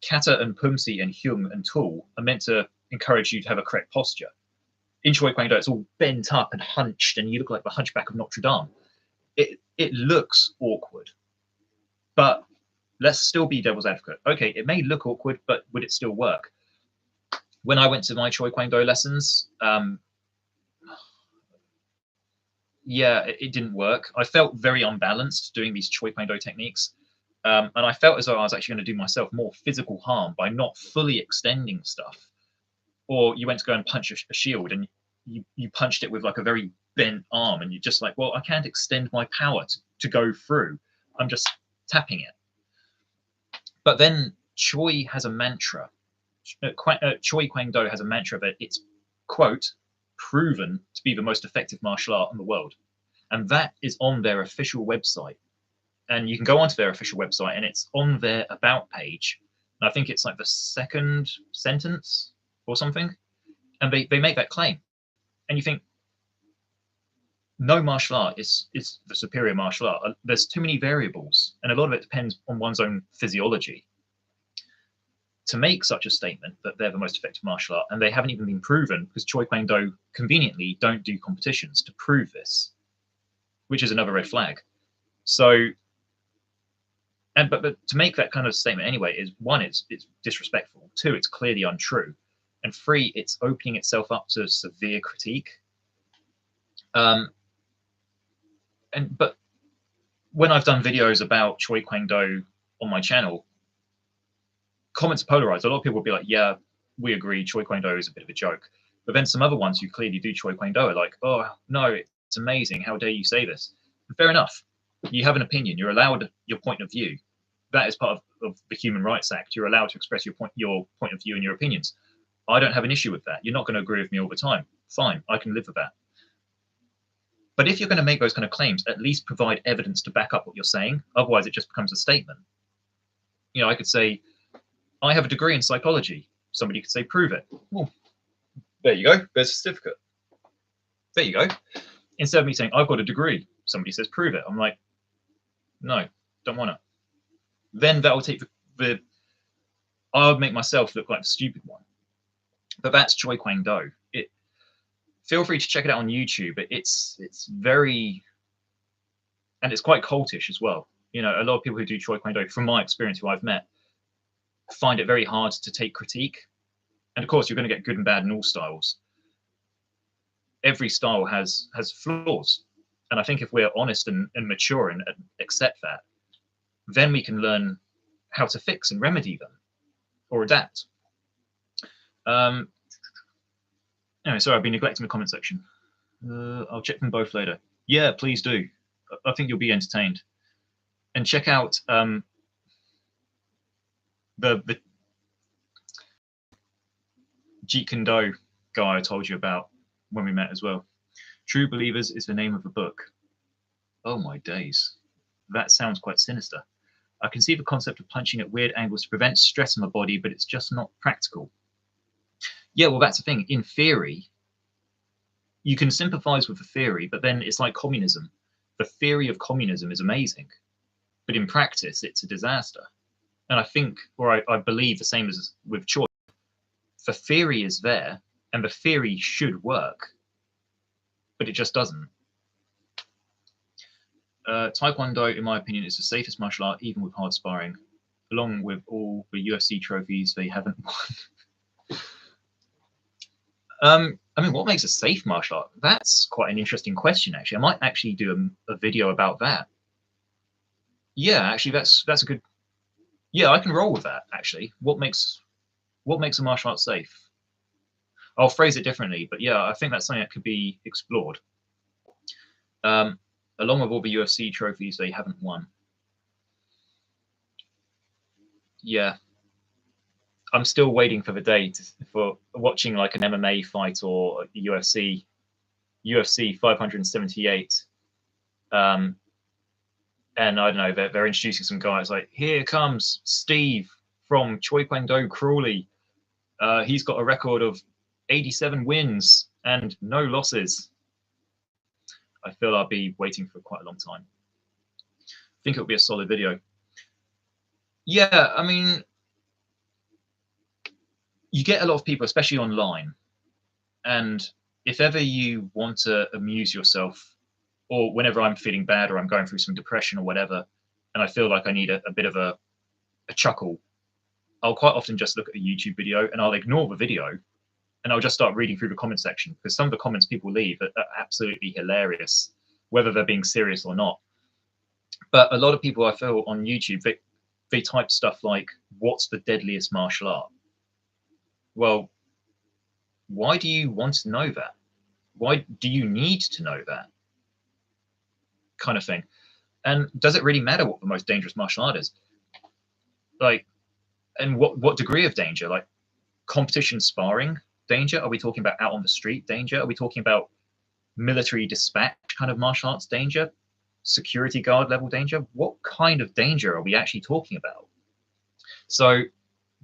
Kata and Pumsi and Hyung and Tool are meant to encourage you to have a correct posture. In Choi Kwang Do, it's all bent up and hunched, and you look like the Hunchback of Notre Dame. It looks awkward, but let's still be devil's advocate. Okay, it may look awkward, but would it still work? When I went to my Choi Kwang Do lessons, yeah, it didn't work. I felt very unbalanced doing these Choi Kwang Do techniques. And I felt as though I was actually going to do myself more physical harm by not fully extending stuff. Or you went to go and punch a shield and you punched it with like a very bent arm, and you're just like, well, I can't extend my power to go through. I'm just tapping it. But then Choi has a mantra. Choi Kwang Do has a mantra that it's, quote, proven to be the most effective martial art in the world. And that is on their official website. And you can go onto their official website, and it's on their about page. And I think it's like the second sentence or something. And they make that claim. And you think, no martial art is the superior martial art. There's too many variables, and a lot of it depends on one's own physiology. To make such a statement that they're the most effective martial art, and they haven't even been proven, because Choi Kwang Do conveniently don't do competitions to prove this, which is another red flag. So, but to make that kind of statement anyway is, one, it's disrespectful. Two, it's clearly untrue. And three, it's opening itself up to severe critique. But when I've done videos about Choi Kwang Do on my channel, comments are polarized. A lot of people will be like, yeah, we agree, Choi Kwang Do is a bit of a joke. But then some other ones who clearly do Choi Kwang Do are like, oh, no, it's amazing. How dare you say this? And fair enough. You have an opinion. You're allowed your point of view. That is part of the Human Rights Act. You're allowed to express your point of view and your opinions. I don't have an issue with that. You're not going to agree with me all the time. Fine, I can live with that. But if you're going to make those kind of claims, at least provide evidence to back up what you're saying. Otherwise, it just becomes a statement. You know, I could say, I have a degree in psychology. Somebody could say, prove it. Well, there you go. There's a certificate. There you go. Instead of me saying, I've got a degree, somebody says, prove it. I'm like, no, don't want it. Then that will take I'll make myself look like the stupid one. But that's Choi Kwang Do. Feel free to check it out on YouTube. It's very, and it's quite cultish as well. You know, a lot of people who do Choi Kwang Do, from my experience, who I've met, find it very hard to take critique. And of course, you're going to get good and bad in all styles. Every style has flaws. And I think if we're honest and mature and accept that, then we can learn how to fix and remedy them or adapt. Anyway, sorry, I've been neglecting the comment section. I'll check them both later. Yeah, please do. I think you'll be entertained. And check out the Jeet Kune Do guy I told you about when we met as well. True Believers is the name of the book. Oh my days. That sounds quite sinister. I can see the concept of punching at weird angles to prevent stress on the body, but it's just not practical. Yeah, well, that's the thing. In theory, you can sympathize with the theory, but then it's like communism. The theory of communism is amazing, but in practice, it's a disaster. And I think, or I believe the same as with Choi. The theory is there, and the theory should work, but it just doesn't. Taekwondo, in my opinion, is the safest martial art, even with hard sparring, along with all the UFC trophies they haven't won. I mean, what makes a safe martial art? That's quite an interesting question, actually. I might actually do a video about that. Yeah, actually, that's a good. Yeah, I can roll with that. Actually, what makes a martial art safe? I'll phrase it differently, but yeah, I think that's something that could be explored. Along with all the UFC trophies they haven't won. Yeah. I'm still waiting for the day for watching like an MMA fight or UFC 578. And I don't know, they're introducing some guys like, here comes Steve from Choi Kwang-do Crawley. He's got a record of 87 wins and no losses. I feel I'll be waiting for quite a long time. I think it'll be a solid video. Yeah, I mean, you get a lot of people, especially online, and if ever you want to amuse yourself, or whenever I'm feeling bad or I'm going through some depression or whatever, and I feel like I need a bit of a chuckle, I'll quite often just look at a YouTube video and I'll ignore the video and I'll just start reading through the comment section, because some of the comments people leave are absolutely hilarious, whether they're being serious or not. But a lot of people I feel on YouTube, they type stuff like, what's the deadliest martial art? Well, why do you want to know that? Why do you need to know that? Kind of thing. And does it really matter what the most dangerous martial art is? Like, and what degree of danger? Like competition sparring danger? Are we talking about out on the street danger? Are we talking about military dispatch kind of martial arts danger? Security guard level danger? What kind of danger are we actually talking about? So,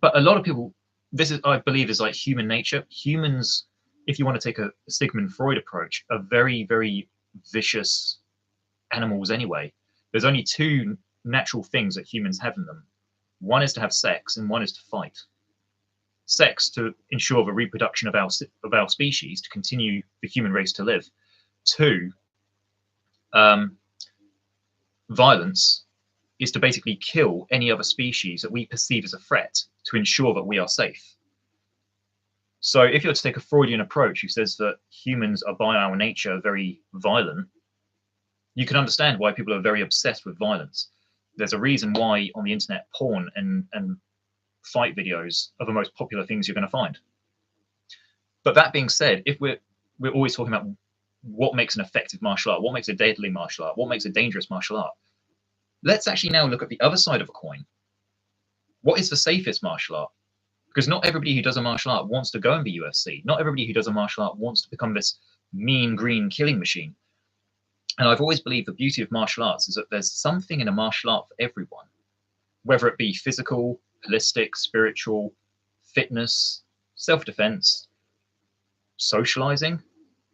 but a lot of people, this is, I believe, is like human nature. Humans, if you want to take a Sigmund Freud approach, are very, very vicious animals anyway. There's only two natural things that humans have in them. One is to have sex and one is to fight. Sex to ensure the reproduction of our species, to continue the human race to live. Two, violence is to basically kill any other species that we perceive as a threat to ensure that we are safe. So if you're to take a Freudian approach who says that humans are by our nature very violent, you can understand why people are very obsessed with violence. There's a reason why on the internet porn and fight videos are the most popular things you're going to find. But that being said, if we're always talking about what makes an effective martial art, what makes a deadly martial art, what makes a dangerous martial art, let's actually now look at the other side of a coin. What is the safest martial art? Because not everybody who does a martial art wants to go and be UFC. Not everybody who does a martial art wants to become this mean green killing machine. And I've always believed the beauty of martial arts is that there's something in a martial art for everyone, whether it be physical, holistic, spiritual, fitness, self-defense, socializing,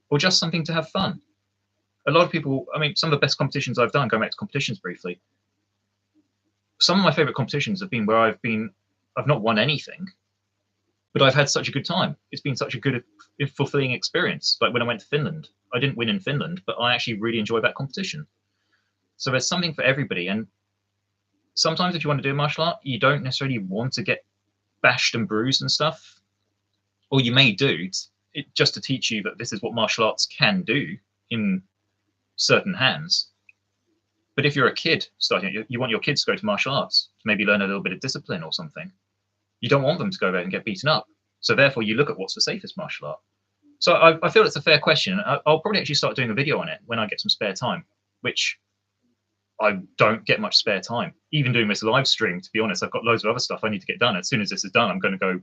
or just something to have fun. A lot of people, I mean, some of the best competitions I've done, going back to competitions briefly, some of my favorite competitions have been where I've not won anything, but I've had such a good time. It's been such a good, fulfilling experience. Like when I went to Finland, I didn't win in Finland, but I actually really enjoyed that competition. So there's something for everybody. And sometimes if you want to do a martial art, you don't necessarily want to get bashed and bruised and stuff, or you may do it just to teach you that this is what martial arts can do in certain hands. But if you're a kid starting, you want your kids to go to martial arts to maybe learn a little bit of discipline or something. You don't want them to go there and get beaten up. So therefore, you look at what's the safest martial art. So I feel it's a fair question. I'll probably actually start doing a video on it when I get some spare time, which I don't get much spare time. Even doing this live stream, to be honest, I've got loads of other stuff I need to get done. As soon as this is done, I'm going to go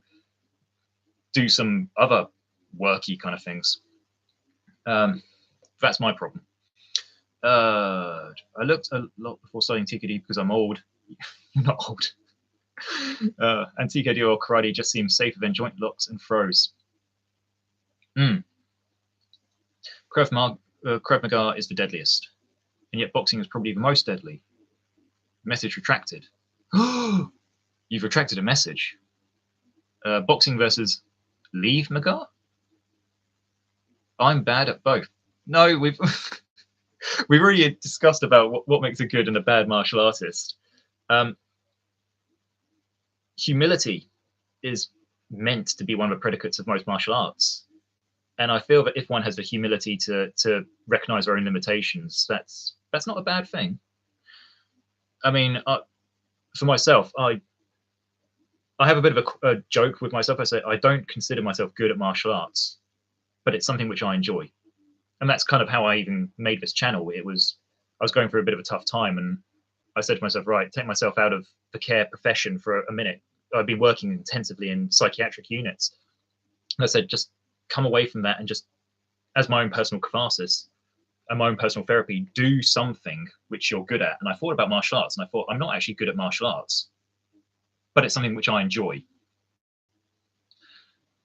do some other worky kind of things. That's my problem. I looked a lot before starting TKD because I'm old. You're not old. And TKD or karate just seems safer than joint locks and throws. Krav Maga is the deadliest, and yet boxing is probably the most deadly. Message retracted. You've retracted a message. Boxing versus Leave Maga? I'm bad at both. No, we've we've already discussed about what makes a good and a bad martial artist. Humility is meant to be one of the predicates of most martial arts. And I feel that if one has the humility to recognize their own limitations, that's not a bad thing. I mean, for myself, I have a bit of a joke with myself. I say I don't consider myself good at martial arts, but it's something which I enjoy. And that's kind of how I even made this channel. I was going through a bit of a tough time, and I said to myself, right, take myself out of the care profession for a minute. I've been working intensively in psychiatric units. And I said, just come away from that and just, as my own personal catharsis and my own personal therapy, do something which you're good at. And I thought about martial arts, and I thought, I'm not actually good at martial arts, but it's something which I enjoy.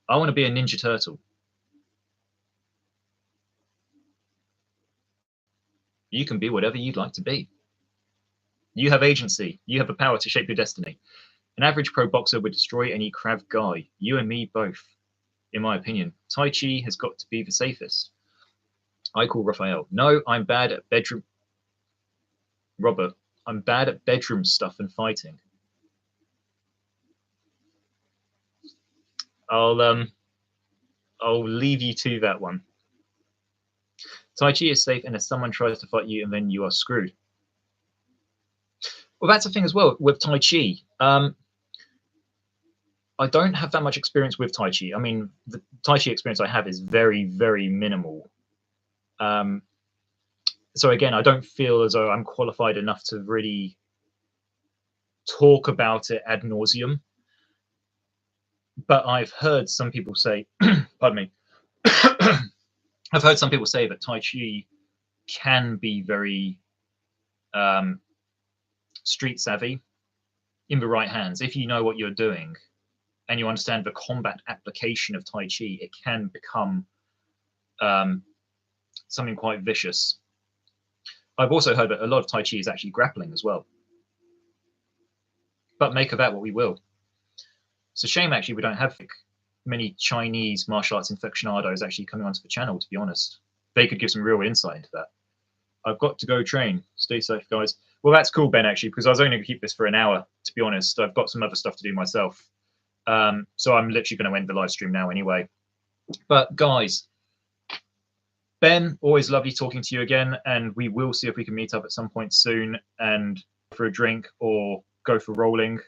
I want to be a Ninja Turtle. You can be whatever you'd like to be. You have agency. You have the power to shape your destiny. An average pro boxer would destroy any Krav guy. You and me both, in my opinion. Tai Chi has got to be the safest. I call Raphael. No, I'm bad at bedroom. Robert, I'm bad at bedroom stuff and fighting. I'll leave you to that one. Tai Chi is safe, and if someone tries to fight you, and then you are screwed. Well, that's the thing as well with Tai Chi. I don't have that much experience with Tai Chi. I mean, the Tai Chi experience I have is very, very minimal. So again, I don't feel as though I'm qualified enough to really talk about it ad nauseum. But I've heard some people say, pardon me, I've heard some people say that Tai Chi can be very street savvy in the right hands. If you know what you're doing and you understand the combat application of Tai Chi, it can become something quite vicious. I've also heard that a lot of Tai Chi is actually grappling as well. But make of that what we will. It's a shame, actually, we don't have many Chinese martial arts aficionados actually coming onto the channel, to be honest. They could give some real insight into that. I've got to go train. Stay safe, guys. Well, that's cool, Ben, actually, because I was only going to keep this for an hour, to be honest. I've got some other stuff to do myself. So I'm literally going to end the live stream now anyway. But, guys, Ben, always lovely talking to you again, and we will see if we can meet up at some point soon and go for a drink or go for rolling.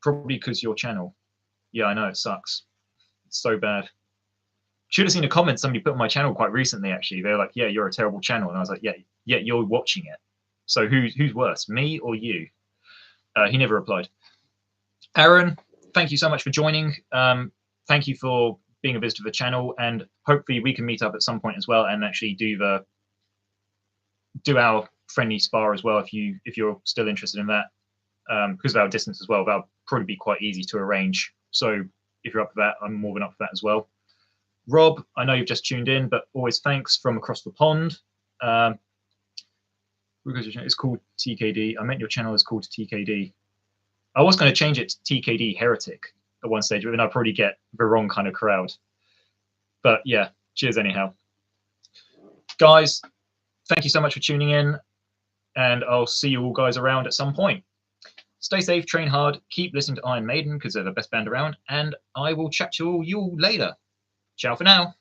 Probably because your channel. Yeah, I know, it sucks. It's so bad. Should have seen a comment somebody put on my channel quite recently, actually. They're like, yeah, you're a terrible channel. And I was like, yeah, you're watching it. So who's worse, me or you? He never replied. Aaron, thank you so much for joining. Thank you for being a visitor to the channel, and hopefully we can meet up at some point as well and actually do our friendly spar as well if you're still interested in that. Because of our distance as well, that'll probably be quite easy to arrange. So if you're up for that, I'm more than up for that as well. Rob, I know you've just tuned in, but always thanks from across the pond. It's called TKD. I meant your channel is called TKD. I was going to change it to TKD Heretic at one stage, but then I'd probably get the wrong kind of crowd. But yeah, cheers anyhow. Guys, thank you so much for tuning in, and I'll see you all guys around at some point. Stay safe, train hard, keep listening to Iron Maiden because they're the best band around, and I will chat to you all later. Ciao for now.